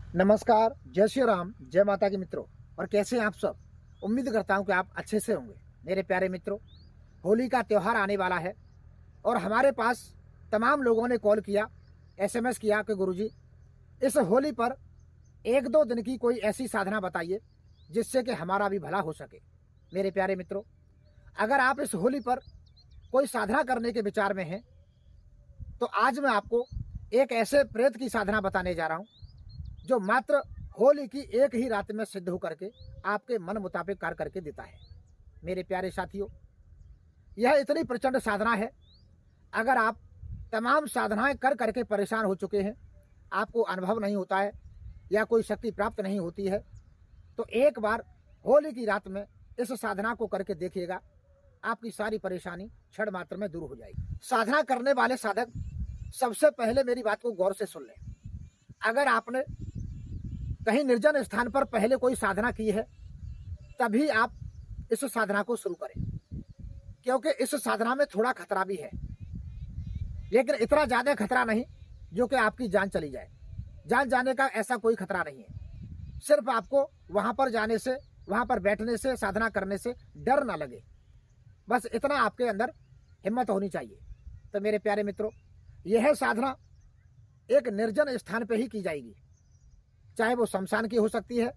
नमस्कार, जय श्री राम, जय माता की मित्रों। और कैसे हैं आप सब? उम्मीद करता हूं कि आप अच्छे से होंगे। मेरे प्यारे मित्रों, होली का त्यौहार आने वाला है और हमारे पास तमाम लोगों ने कॉल किया, एसएमएस किया कि गुरुजी इस होली पर 1-2 दिन की कोई ऐसी साधना बताइए जिससे कि हमारा भी भला हो सके। मेरे प्यारे मित्रों, अगर आप इस होली पर कोई साधना करने के विचार में हैं, तो आज मैं आपको एक ऐसे प्रेत की साधना बताने जा रहा हूं जो मात्र होली की एक ही रात में सिद्ध होकर के आपके मन मुताबिक कार्य करके देता है। मेरे प्यारे साथियों, यह इतनी प्रचंड साधना है, अगर आप तमाम साधनाएं कर करके परेशान हो चुके हैं, आपको अनुभव नहीं होता है या कोई शक्ति प्राप्त नहीं होती है, तो एक बार होली की रात में इस साधना को करके देखिएगा, आपकी सारी परेशानी क्षण मात्र में दूर हो जाएगी। साधना करने वाले साधक सबसे पहले मेरी बात को गौर से सुन लें। अगर आपने कहीं निर्जन स्थान पर पहले कोई साधना की है, तभी आप इस साधना को शुरू करें, क्योंकि इस साधना में थोड़ा खतरा भी है, लेकिन इतना ज्यादा खतरा नहीं जो कि आपकी जान चली जाए। जान जाने का ऐसा कोई खतरा नहीं है, सिर्फ आपको वहां पर जाने से, वहां पर बैठने से, साधना करने से डर ना लगे, बस इतना आपके अंदर हिम्मत होनी चाहिए। तो मेरे प्यारे मित्रों, यह साधना एक निर्जन स्थान पर ही की जाएगी, चाहे वो शमशान की हो सकती है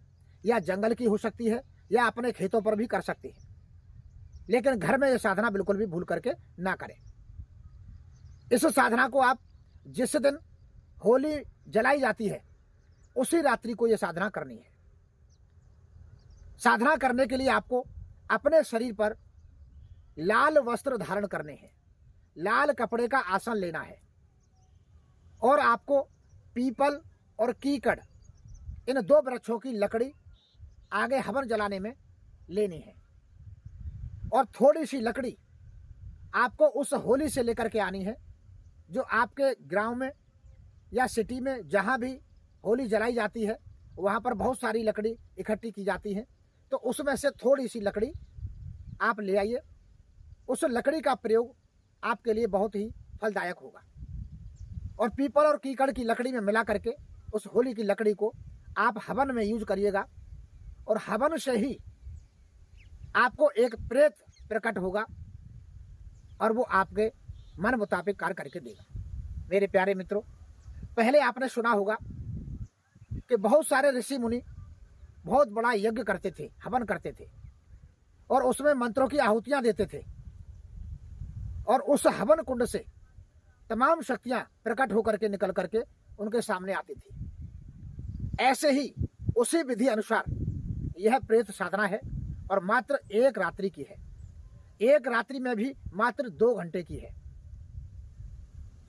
या जंगल की हो सकती है या अपने खेतों पर भी कर सकती है, लेकिन घर में यह साधना बिल्कुल भी भूल करके ना करें। इस साधना को आप जिस दिन होली जलाई जाती है उसी रात्रि को यह साधना करनी है। साधना करने के लिए आपको अपने शरीर पर लाल वस्त्र धारण करने हैं, लाल कपड़े का आसन लेना है और आपको पीपल और कीकड़, इन 2 वृक्षों की लकड़ी आगे हवन जलाने में लेनी है और थोड़ी सी लकड़ी आपको उस होली से लेकर के आनी है जो आपके गांव में या सिटी में जहां भी होली जलाई जाती है, वहां पर बहुत सारी लकड़ी इकट्ठी की जाती है, तो उसमें से थोड़ी सी लकड़ी आप ले आइए। उस लकड़ी का प्रयोग आपके लिए बहुत ही फलदायक होगा और पीपल और कीकड़ की लकड़ी में मिला करके उस होली की लकड़ी को आप हवन में यूज करिएगा और हवन से ही आपको एक प्रेत प्रकट होगा और वो आपके मन मुताबिक कार्य करके देगा। मेरे प्यारे मित्रों, पहले आपने सुना होगा कि बहुत सारे ऋषि मुनि बहुत बड़ा यज्ञ करते थे, हवन करते थे और उसमें मंत्रों की आहुतियां देते थे और उस हवन कुंड से तमाम शक्तियां प्रकट होकर के निकल करके उनके सामने आती थी। ऐसे ही उसी विधि अनुसार यह प्रेत साधना है और मात्र 1 रात्रि की है। 1 रात्रि में भी मात्र 2 घंटे की है।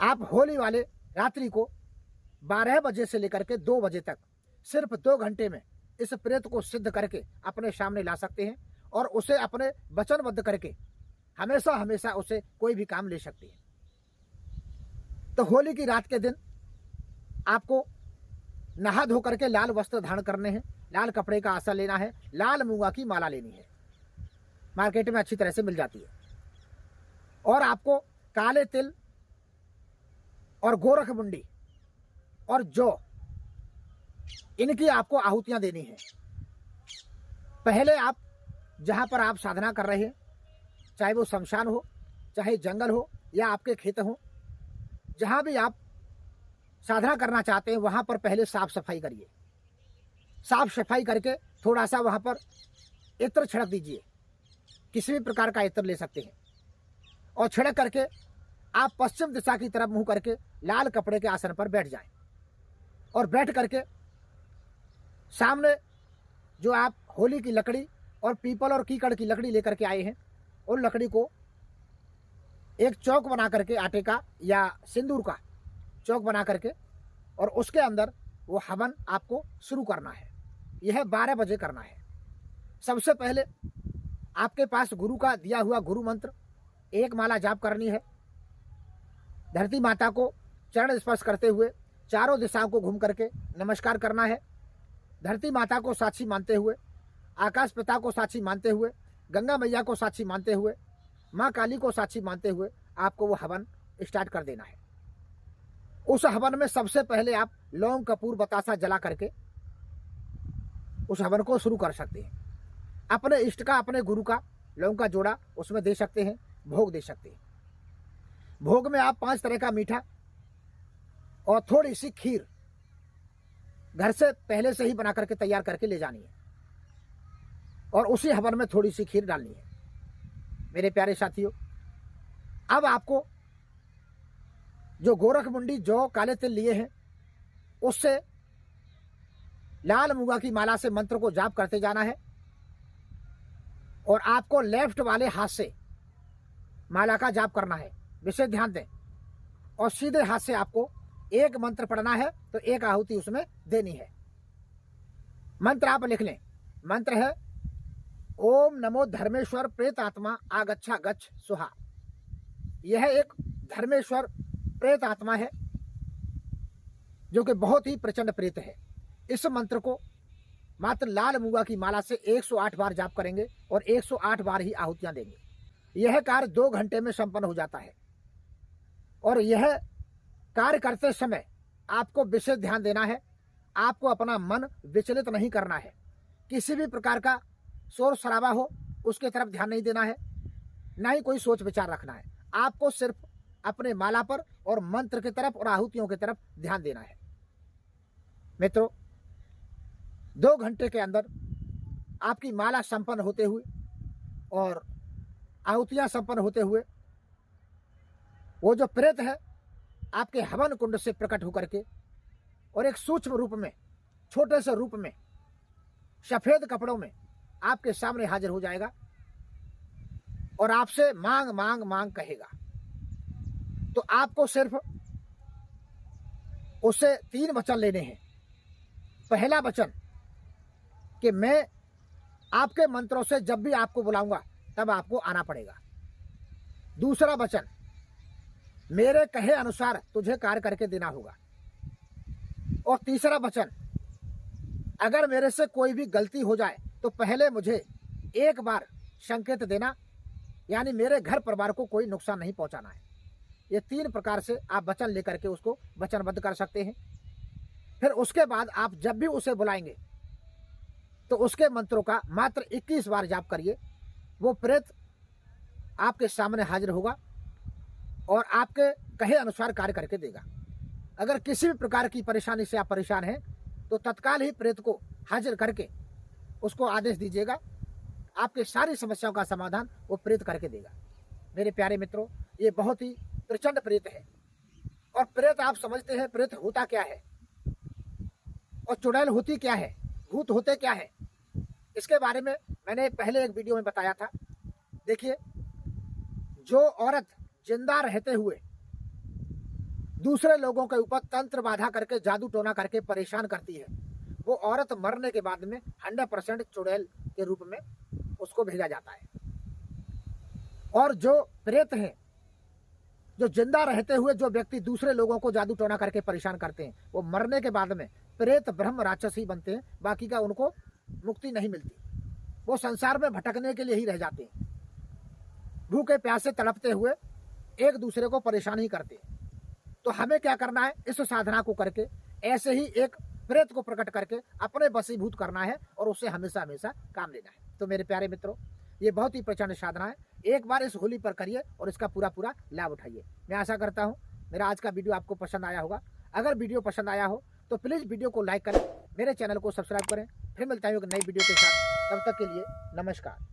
आप होली वाले रात्रि को 12 बजे से लेकर के 2 बजे तक सिर्फ 2 घंटे में इस प्रेत को सिद्ध करके अपने सामने ला सकते हैं और उसे अपने वचनबद्ध करके हमेशा हमेशा उसे कोई भी काम ले सकते हैं। तो होली की रात के दिन आपको नहा धो करके लाल वस्त्र धारण करने हैं, लाल कपड़े का आसन लेना है, लाल मूंगा की माला लेनी है, मार्केट में अच्छी तरह से मिल जाती है, और आपको काले तिल और गोरख मुंडी और जौ, इनकी आपको आहुतियां देनी है। पहले आप जहां पर आप साधना कर रहे हैं, चाहे वो शमशान हो, चाहे जंगल हो या आपके खेत हो, जहां भी आप साधना करना चाहते हैं वहां पर पहले साफ सफाई करिए। साफ सफाई करके थोड़ा सा वहां पर इत्र छिड़क दीजिए, किसी भी प्रकार का इत्र ले सकते हैं, और छिड़क करके आप पश्चिम दिशा की तरफ मुंह करके लाल कपड़े के आसन पर बैठ जाएं और बैठ करके सामने जो आप होली की लकड़ी और पीपल और कीकड़ की लकड़ी लेकर के आए हैं, उन लकड़ी को एक चौक बना करके, आटे का या सिंदूर का चौक बना करके, और उसके अंदर वो हवन आपको शुरू करना है। यह 12 बजे करना है। सबसे पहले आपके पास गुरु का दिया हुआ गुरु मंत्र 1 माला जाप करनी है। धरती माता को चरण स्पर्श करते हुए चारों दिशाओं को घूम करके नमस्कार करना है। धरती माता को साक्षी मानते हुए, आकाश पिता को साक्षी मानते हुए, गंगा मैया को साक्षी मानते हुए, माँ काली को साक्षी मानते हुए आपको वो हवन स्टार्ट कर देना है। उस हवन में सबसे पहले आप लौंग, कपूर, बतासा जला करके उस हवन को शुरू कर सकते हैं। अपने इष्ट का, अपने गुरु का लौंग का जोड़ा उसमें दे सकते हैं, भोग दे सकते हैं। भोग में आप 5 तरह का मीठा और थोड़ी सी खीर घर से पहले से ही बना करके तैयार करके ले जानी है और उसी हवन में थोड़ी सी खीर डालनी है। मेरे प्यारे साथियों, अब आपको जो गोरख मुंडी जौ काले तिल लिए हैं उससे लाल मुगा की माला से मंत्र को जाप करते जाना है और आपको लेफ्ट वाले हाथ से माला का जाप करना है। विशेष ध्यान दें। और सीधे हाथ से आपको एक मंत्र पढ़ना है तो एक आहुति उसमें देनी है। मंत्र आप लिख लें। मंत्र है ओम नमो धर्मेश्वर प्रेत आत्मा आगच्छा गच्छ सुहा। यह एक धर्मेश्वर प्रेत आत्मा है जो कि बहुत ही प्रचंड प्रेत है। इस मंत्र को मात्र लाल मुगा की माला से 108 बार जाप करेंगे और 108 बार ही आहुतियां देंगे। यह कार्य 2 घंटे में संपन्न हो जाता है और यह कार्य करते समय आपको विशेष ध्यान देना है। आपको अपना मन विचलित नहीं करना है। किसी भी प्रकार का शोर शराबा हो उसके तरफ ध्यान नहीं देना है, ना ही कोई सोच विचार रखना है। आपको सिर्फ अपने माला पर और मंत्र की तरफ और आहुतियों की तरफ ध्यान देना है। मित्रों, 2 घंटे के अंदर आपकी माला संपन्न होते हुए और आहुतियां संपन्न होते हुए वो जो प्रेत है आपके हवन कुंड से प्रकट होकर के और एक सूक्ष्म रूप में, छोटे से रूप में, सफेद कपड़ों में आपके सामने हाजिर हो जाएगा और आपसे मांग मांग मांग कहेगा। तो आपको सिर्फ उससे 3 वचन लेने हैं। पहला वचन कि मैं आपके मंत्रों से जब भी आपको बुलाऊंगा तब आपको आना पड़ेगा। दूसरा वचन, मेरे कहे अनुसार तुझे कार्य करके देना होगा। और तीसरा वचन, अगर मेरे से कोई भी गलती हो जाए तो पहले मुझे एक बार संकेत देना, यानी मेरे घर परिवार को कोई नुकसान नहीं पहुंचाना है। ये 3 प्रकार से आप वचन लेकर के उसको वचनबद्ध कर सकते हैं। फिर उसके बाद आप जब भी उसे बुलाएंगे तो उसके मंत्रों का मात्र 21 बार जाप करिए। वो प्रेत आपके सामने हाजिर होगा और आपके कहे अनुसार कार्य करके देगा। अगर किसी भी प्रकार की परेशानी से आप परेशान हैं तो तत्काल ही प्रेत को हाजिर करके उसको आदेश दीजिएगा। आपकी सारी समस्याओं का समाधान वो प्रेत करके देगा। मेरे प्यारे मित्रों, ये बहुत ही प्रचंड प्रेत है। और प्रेत आप समझते हैं प्रेत होता क्या है और चुड़ैल होती क्या है, भूत होते क्या है, इसके बारे में मैंने पहले एक वीडियो में बताया था। देखिए, जो औरत जिंदा रहते हुए दूसरे लोगों के ऊपर तंत्र बाधा करके, जादू टोना करके परेशान करती है, वो औरत मरने के बाद में 100% चुड़ैल के रूप में उसको भेजा जाता है। और जो प्रेत हैं, जो जिंदा रहते हुए जो व्यक्ति दूसरे लोगों को जादू टोना करके परेशान करते हैं, वो मरने के बाद में प्रेत ब्रह्म राक्षस ही बनते हैं। बाकी का उनको मुक्ति नहीं मिलती। वो संसार में भटकने के लिए ही रह जाते हैं। भूखे प्यासे तड़पते हुए एक दूसरे को परेशान ही करते हैं। तो हमें क्या करना है, इस साधना को करके ऐसे ही एक प्रेत को प्रकट करके अपने वशीभूत करना है और उससे हमेशा हमेशा काम लेना है। तो मेरे प्यारे मित्रों, ये बहुत ही प्रचंड साधना है। एक बार इस होली पर करिए और इसका पूरा लाभ उठाइए। मैं आशा करता हूँ मेरा आज का वीडियो आपको पसंद आया होगा। अगर वीडियो पसंद आया हो तो प्लीज़ वीडियो को लाइक करें, मेरे चैनल को सब्सक्राइब करें। फिर मिलता हूँ एक नई वीडियो के साथ। तब तक के लिए नमस्कार।